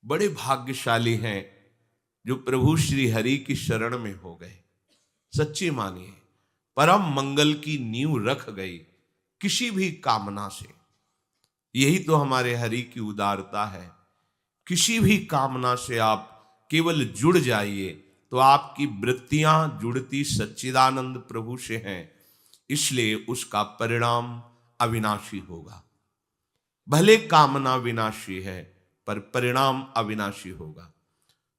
बड़े भाग्यशाली हैं जो प्रभु श्री हरि की शरण में हो गए। सच्ची मानिए, परम मंगल की नींव रख गई किसी भी कामना से। यही तो हमारे हरि की उदारता है। किसी भी कामना से आप केवल जुड़ जाइए तो आपकी वृत्तियां जुड़ती सच्चिदानंद प्रभु से हैं, इसलिए उसका परिणाम अविनाशी होगा। भले कामना विनाशी है पर परिणाम अविनाशी होगा।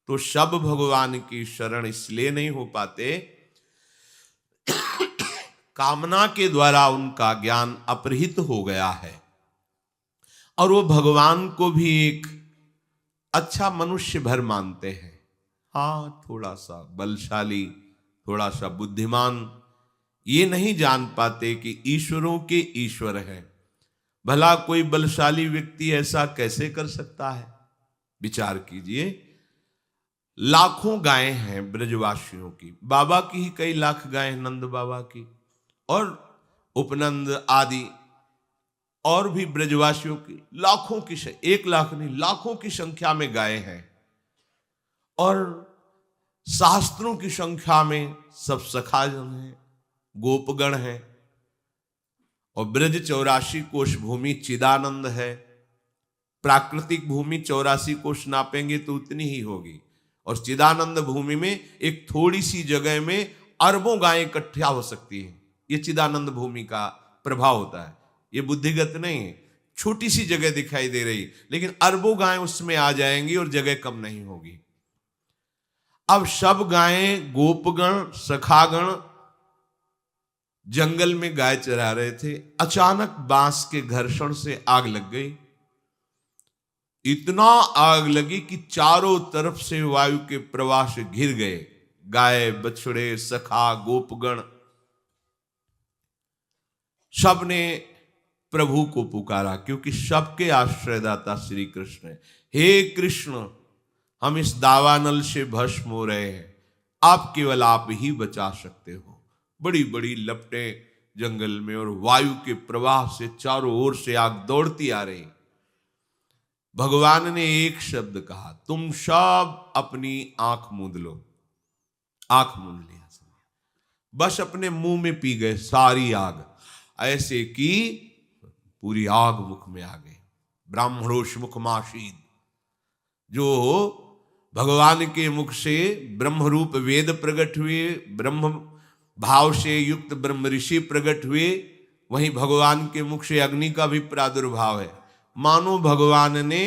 तो सब भगवान की शरण इसलिए नहीं हो पाते, कामना के द्वारा उनका ज्ञान अपहृत हो गया है और वो भगवान को भी एक अच्छा मनुष्य भर मानते हैं। हाँ, थोड़ा सा बलशाली, थोड़ा सा बुद्धिमान, ये नहीं जान पाते कि ईश्वरों के ईश्वर हैं। भला कोई बलशाली व्यक्ति ऐसा कैसे कर सकता है? विचार कीजिए, लाखों गायें हैं ब्रजवासियों की, बाबा की ही कई लाख गायें हैं, नंद बाबा की और उपनंद आदि और भी ब्रजवासियों की लाखों की, 1 लाख नहीं लाखों की संख्या में गायें हैं और शास्त्रों की संख्या में सब सखाजन हैं, गोपगण हैं और ब्रज 84 कोश भूमि चिदानंद है। प्राकृतिक भूमि 84 कोश नापेंगे तो उतनी ही होगी और चिदानंद भूमि में एक थोड़ी सी जगह में अरबों गायें इकट्ठा हो सकती हैं। ये चिदानंद भूमि का प्रभाव होता है, ये बुद्धिगत नहीं है। छोटी सी जगह दिखाई दे रही लेकिन अरबों गायें उसमें आ जाएंगी और जगह कम नहीं होगी। अब सब गायें, गोपगण, सखागण जंगल में गाय चरा रहे थे। अचानक बांस के घर्षण से आग लग गई। इतना आग लगी कि चारों तरफ से वायु के प्रवाह से घिर गए। गाय, बछड़े, सखा, गोपगण सब ने प्रभु को पुकारा, क्योंकि सबके आश्रयदाता श्री कृष्ण है। हे कृष्ण, हम इस दावानल से भस्म हो रहे हैं, आप केवल आप ही बचा सकते हो। बड़ी बड़ी लपटें जंगल में और वायु के प्रवाह से चारों ओर से आग दौड़ती आ रही। भगवान ने एक शब्द कहा, तुम सब अपनी आंख मूंद लो। आंख मूंद लिया, बस अपने मुंह में पी गए सारी आग, ऐसे कि पूरी आग मुख में आ गई। ब्राह्मणोष मुखमासीद, जो भगवान के मुख से ब्रह्म रूप वेद प्रकट हुए, ब्रह्म भाव से युक्त ब्रह्म ऋषि प्रकट हुए, वहीं भगवान के मुख से अग्नि का भी प्रादुर्भाव है। मानो भगवान ने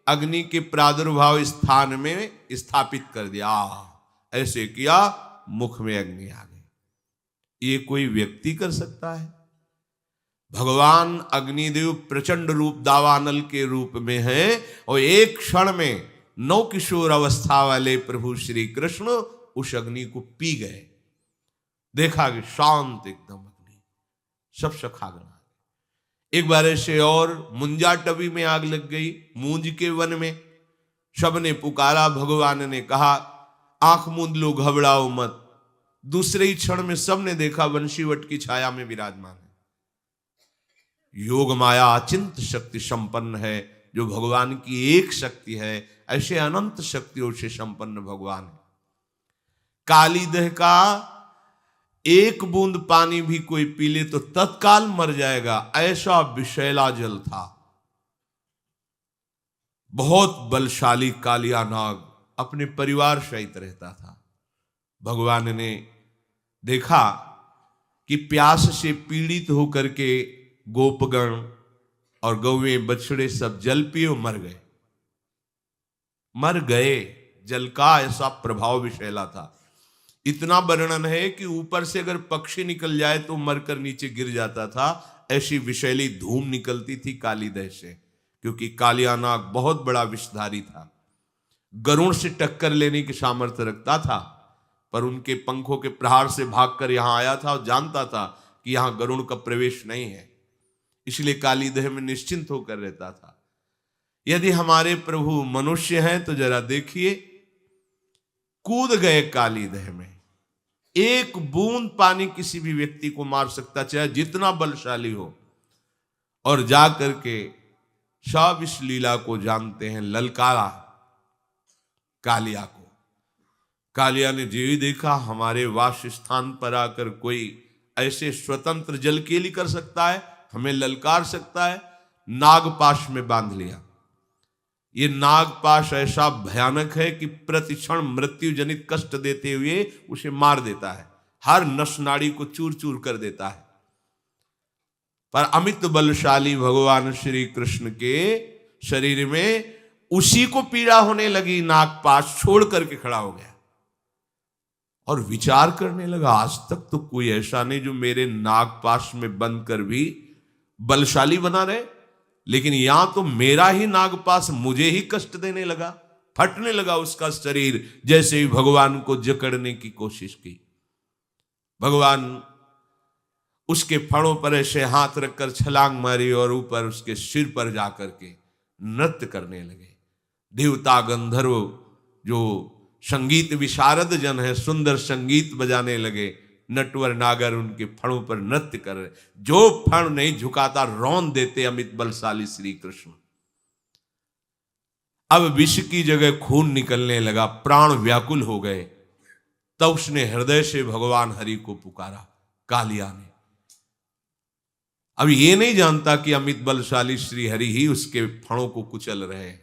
अग्नि के प्रादुर्भाव स्थान में स्थापित कर दिया, ऐसे किया, मुख में अग्नि आ गई। ये कोई व्यक्ति कर सकता है? भगवान अग्निदेव प्रचंड रूप दावानल के रूप में है और एक क्षण में नौ किशोर अवस्था वाले प्रभु श्री कृष्ण उस अग्नि को पी गए। देखा कि शांत एकदम अग्नि, सब सखागण। एक बार ऐसे और मुंजा टवी में आग लग गई, मूंज के वन में। सबने पुकारा, भगवान ने कहा आंख मूंद लो, घबराओ मत। दूसरे ही क्षण में सबने देखा वंशीवट की छाया में विराजमान है। योग माया अचिंत शक्ति संपन्न है, जो भगवान की एक शक्ति है, ऐसे अनंत शक्तियों से संपन्न भगवान है। काली दह का एक बूंद पानी भी कोई पी ले तो तत्काल मर जाएगा, ऐसा विषैला जल था। बहुत बलशाली कालिया नाग अपने परिवार सहित रहता था। भगवान ने देखा कि प्यास से पीड़ित होकर के गोपगण और गौवें, बछड़े सब जल पिए मर गए। जल का ऐसा प्रभाव विषैला था। इतना वर्णन है कि ऊपर से अगर पक्षी निकल जाए तो मरकर नीचे गिर जाता था। ऐसी विषैली धूम निकलती थी काली दह से, क्योंकि कालिया नाग बहुत बड़ा विषधारी था। गरुड़ से टक्कर लेने की सामर्थ्य रखता था, पर उनके पंखों के प्रहार से भागकर यहां आया था और जानता था कि यहां गरुड़ का प्रवेश नहीं है, इसलिए काली दह में निश्चिंत होकर रहता था। यदि हमारे प्रभु मनुष्य हैं तो जरा देखिए, कूद गए काली दह में। एक बूंद पानी किसी भी व्यक्ति को मार सकता, चाहे जितना बलशाली हो, और जा करके सब इस लीला को जानते हैं। ललकारा, कालिया को। कालिया ने जो ही देखा हमारे वास स्थान पर आकर कोई ऐसे स्वतंत्र जलकेली कर सकता है, हमें ललकार सकता है, नागपाश में बांध लिया। ये नागपाश ऐसा भयानक है कि प्रतिक्षण मृत्यु जनित कष्ट देते हुए उसे मार देता है, हर नस नाड़ी को चूर चूर कर देता है। पर अमित बलशाली भगवान श्री कृष्ण के शरीर में उसी को पीड़ा होने लगी, नागपाश छोड़ करके खड़ा हो गया और विचार करने लगा, आज तक तो कोई ऐसा नहीं जो मेरे नागपाश में बंद कर भी बलशाली बना रहे, लेकिन यहां तो मेरा ही नागपाश मुझे ही कष्ट देने लगा। फटने लगा उसका शरीर जैसे ही भगवान को जकड़ने की कोशिश की। भगवान उसके फणों पर ऐसे हाथ रखकर छलांग मारी और ऊपर उसके सिर पर जाकर के नृत्य करने लगे। देवता गंधर्व जो संगीत विशारद जन है सुंदर संगीत बजाने लगे। नटवर नागर उनके फणों पर नृत्य कर रहे, जो फण नहीं झुकाता रौंद देते अमित बलशाली श्री कृष्ण। अब विष की जगह खून निकलने लगा, प्राण व्याकुल हो गए। तब उसने हृदय से भगवान हरि को पुकारा, कालिया ने। अब ये नहीं जानता कि अमित बलशाली श्री हरि ही उसके फणों को कुचल रहे हैं।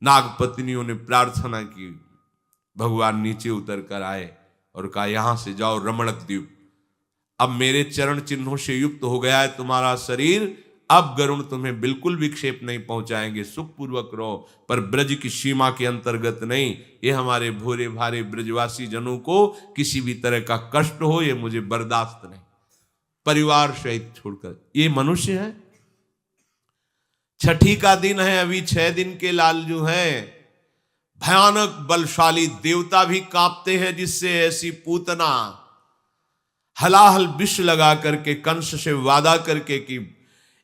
नागपत्नियों ने प्रार्थना की, भगवान नीचे उतर कर आए और कहा, यहां से जाओ रमणक द्वीप, अब मेरे चरण चिन्हों से युक्त हो गया है तुम्हारा शरीर, अब गरुण तुम्हें बिल्कुल विक्षेप नहीं पहुंचाएंगे, सुखपूर्वक रहो, पर ब्रज की सीमा के अंतर्गत नहीं। ये हमारे भोरे भारे ब्रजवासी जनों को किसी भी तरह का कष्ट हो ये मुझे बर्दाश्त नहीं। परिवार सहित छोड़कर, ये मनुष्य है। छठी का दिन है, अभी 6 दिन के लालजू हैं। भयानक बलशाली देवता भी कांपते हैं, जिससे ऐसी पूतना हलाहल विष लगा करके कंस से वादा करके कि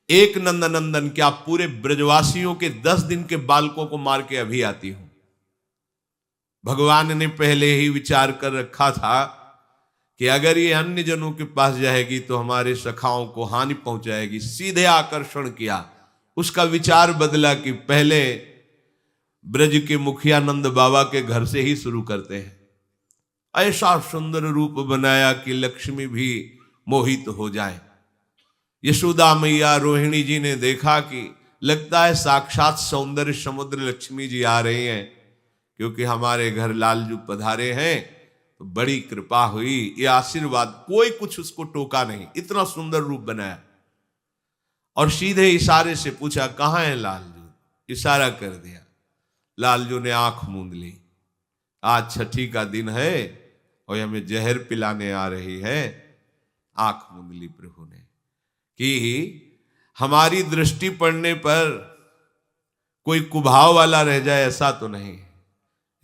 एक नंदन क्या पूरे ब्रजवासियों के 10 दिन के बालकों को मार के अभी आती हूं। भगवान ने पहले ही विचार कर रखा था कि अगर ये अन्य जनों के पास जाएगी तो हमारे सखाओं को हानि पहुंचाएगी। सीधे आकर्षण किया, उसका विचार बदला कि पहले ब्रज के मुखिया नंद बाबा के घर से ही शुरू करते हैं। ऐसा सुंदर रूप बनाया कि लक्ष्मी भी मोहित हो जाए। यशोदा मैया रोहिणी जी ने देखा कि लगता है साक्षात सौंदर्य समुद्र लक्ष्मी जी आ रही हैं, क्योंकि हमारे घर लालजू पधारे हैं, तो बड़ी कृपा हुई, ये आशीर्वाद। कोई कुछ उसको टोका नहीं, इतना सुंदर रूप बनाया। और सीधे इशारे से पूछा, कहां है लालजू? इशारा कर दिया। लालजू ने आंख मूंद ली। आज छठी का दिन है और हमें जहर पिलाने आ रही है। आंख मूंद ली प्रभु ने कि हमारी दृष्टि पड़ने पर कोई कुभाव वाला रह जाए ऐसा तो नहीं,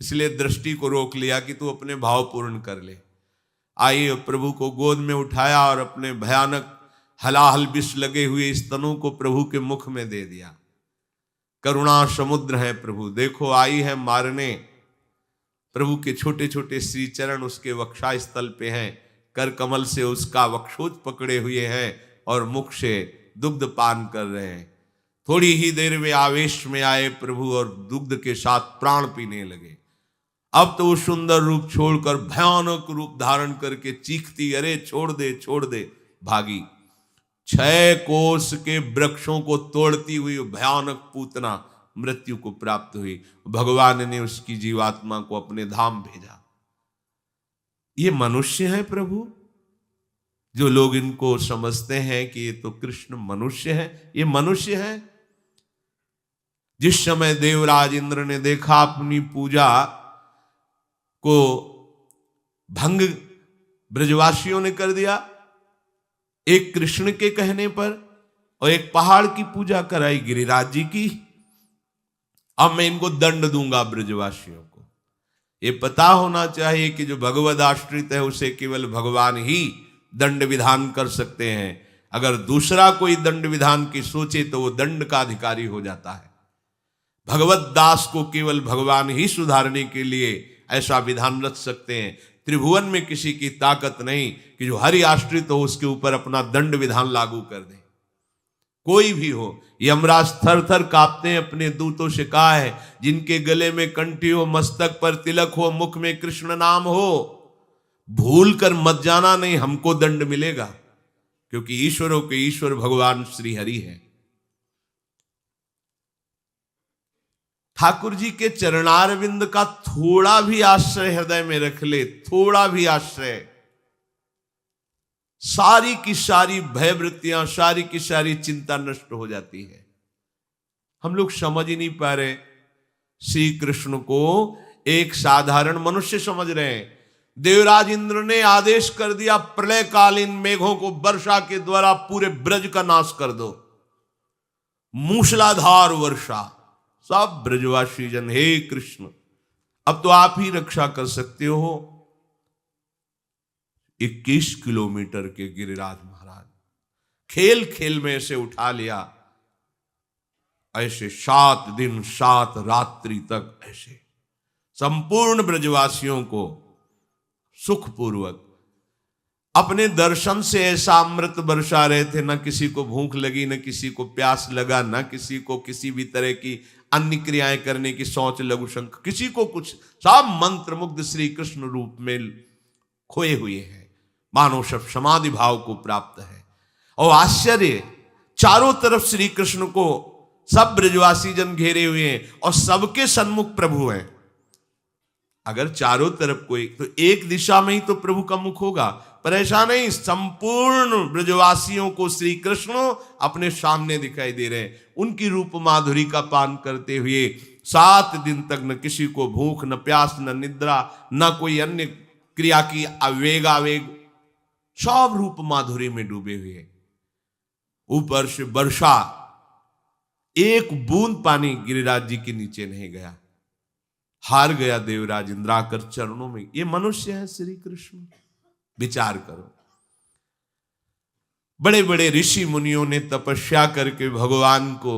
इसलिए दृष्टि को रोक लिया कि तू अपने भाव पूर्ण कर ले। आइए, प्रभु को गोद में उठाया और अपने भयानक हलाहल विष लगे हुए स्तनों को प्रभु के मुख में दे दिया। करुणा समुद्र है प्रभु, देखो आई है मारने। प्रभु के छोटे छोटे श्री चरण उसके वक्षा स्थल पे हैं, कर कमल से उसका वक्षोज पकड़े हुए हैं और मुख से दुग्ध पान कर रहे हैं। थोड़ी ही देर में आवेश में आए प्रभु और दुग्ध के साथ प्राण पीने लगे। अब तो वो सुंदर रूप छोड़कर भयानक रूप धारण करके चीखती, अरे छोड़ दे छोड़ दे, भागी। 6 कोस के वृक्षों को तोड़ती हुई भयानक पूतना मृत्यु को प्राप्त हुई। भगवान ने उसकी जीवात्मा को अपने धाम भेजा। ये मनुष्य है प्रभु, जो लोग इनको समझते हैं कि ये तो कृष्ण मनुष्य है, ये मनुष्य है। जिस समय देवराज इंद्र ने देखा अपनी पूजा को भंग ब्रजवासियों ने कर दिया, एक कृष्ण के कहने पर, और एक पहाड़ की पूजा कराई गिरिराज जी की। अब मैं इनको दंड दूंगा ब्रजवासियों को। ये पता होना चाहिए कि जो भगवद आश्रित है उसे केवल भगवान ही दंड विधान कर सकते हैं। अगर दूसरा कोई दंड विधान की सोचे तो वो दंड का अधिकारी हो जाता है। भगवत दास को केवल भगवान ही सुधारने के लिए ऐसा विधान रच सकते हैं। त्रिभुवन में किसी की ताकत नहीं कि जो हरि आश्रित हो उसके ऊपर अपना दंड विधान लागू कर दे। कोई भी हो, यमराज थर थर कांपते हैं, अपने दूतों से कहा है जिनके गले में कंठी हो, मस्तक पर तिलक हो, मुख में कृष्ण नाम हो, भूल कर मत जाना, नहीं हमको दंड मिलेगा, क्योंकि ईश्वरों के ईश्वर भगवान श्री हरि है। ठाकुर जी के चरणारविंद का थोड़ा भी आश्रय हृदय में रख ले, थोड़ा भी आश्रय, सारी की सारी भयवृत्तियां, सारी की सारी चिंता नष्ट हो जाती है। हम लोग समझ ही नहीं पा रहे, श्री कृष्ण को एक साधारण मनुष्य समझ रहे हैं। देवराज इंद्र ने आदेश कर दिया प्रलयकालीन मेघों को वर्षा के द्वारा पूरे ब्रज का नाश कर दो, मूसलाधार वर्षा, सब ब्रजवासी जन हे कृष्ण अब तो आप ही रक्षा कर सकते हो। 21 किलोमीटर के गिरिराज महाराज खेल खेल में ऐसे उठा लिया, ऐसे 7 दिन 7 रात्रि तक ऐसे संपूर्ण ब्रजवासियों को सुखपूर्वक अपने दर्शन से ऐसा अमृत बरसा रहे थे। न किसी को भूख लगी, न किसी को प्यास लगा, न किसी को किसी भी तरह की अन्य क्रियाएं करने की सोच, लघु शंख, किसी को कुछ, सब मंत्र मुग्ध श्री कृष्ण रूप में खोए हुए हैं, मानो सब समाधि भाव को प्राप्त है। और आश्चर्य, चारों तरफ श्री कृष्ण को सब ब्रजवासी जन घेरे हुए हैं और सबके सन्मुख प्रभु हैं। अगर चारों तरफ कोई, तो एक दिशा में ही तो प्रभु का मुख होगा, पर ऐसा नहीं, संपूर्ण ब्रजवासियों को श्री कृष्ण अपने सामने दिखाई दे रहे हैं, उनकी रूप माधुरी का पान करते हुए 7 दिन तक न किसी को भूख, न प्यास, न निद्रा, न कोई अन्य क्रिया की आवेग, सब रूप माधुरी में डूबे हुए। ऊपर से वर्षा, एक बूंद पानी गिरिराज जी के नीचे नहीं गया। हार गया देवराज इंद्र आकर चरणों में। ये मनुष्य है श्री कृष्ण, विचार करो। बड़े बड़े ऋषि मुनियों ने तपस्या करके भगवान को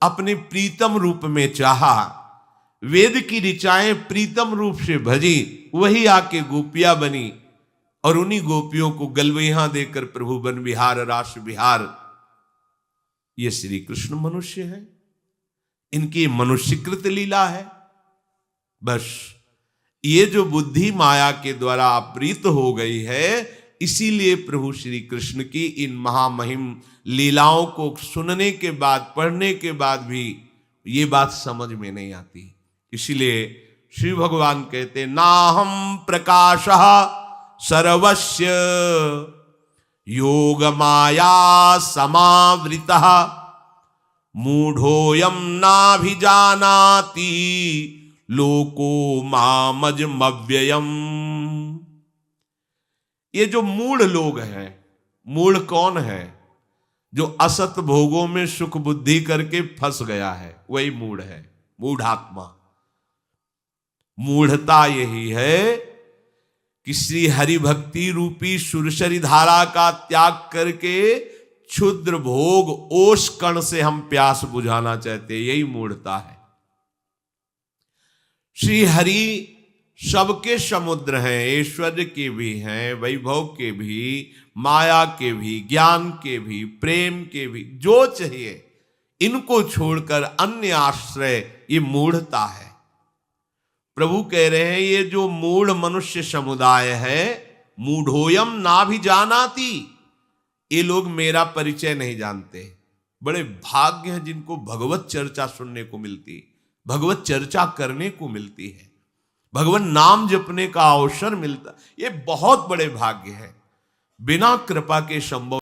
अपने प्रीतम रूप में चाहा, वेद की ऋचाएं प्रीतम रूप से भजी, वही आके गोपियां बनी और उन्हीं गोपियों को गलवैया देकर प्रभु बन विहार रास विहार। ये श्री कृष्ण मनुष्य है, इनकी मनुष्यकृत लीला है। बस ये जो बुद्धि माया के द्वारा अपहृत हो गई है, इसीलिए प्रभु श्री कृष्ण की इन महामहिम लीलाओं को सुनने के बाद, पढ़ने के बाद भी ये बात समझ में नहीं आती। इसीलिए श्री भगवान कहते नाहम प्रकाशः सर्वस्य योग माया समावृतः मूढ़ोऽयं नाभिजानाति लोको मामजमव्ययम्। ये जो मूढ़ लोग हैं, मूढ़ कौन है? जो असत भोगों में सुख बुद्धि करके फंस गया है, वही मूढ़ है, मूढ़ात्मा। मूढ़ता यही है कि श्री हरि भक्ति रूपी सुरसरी धारा का त्याग करके क्षुद्र भोग ओष कण से हम प्यास बुझाना चाहते, यही मूढ़ता है। श्री हरि सबके समुद्र हैं, ऐश्वर्य के भी हैं, वैभव के भी, माया के भी, ज्ञान के भी, प्रेम के भी, जो चाहिए इनको छोड़कर अन्य आश्रय, ये मूढ़ता है। प्रभु कह रहे हैं ये जो मूढ़ मनुष्य समुदाय है, मूढ़ोयम नाभिजानाति, ये लोग मेरा परिचय नहीं जानते। बड़े भाग्य हैं जिनको भगवत चर्चा सुनने को मिलती, भगवत चर्चा करने को मिलती है, भगवान नाम जपने का अवसर मिलता, ये बहुत बड़े भाग्य है। बिना कृपा के संभव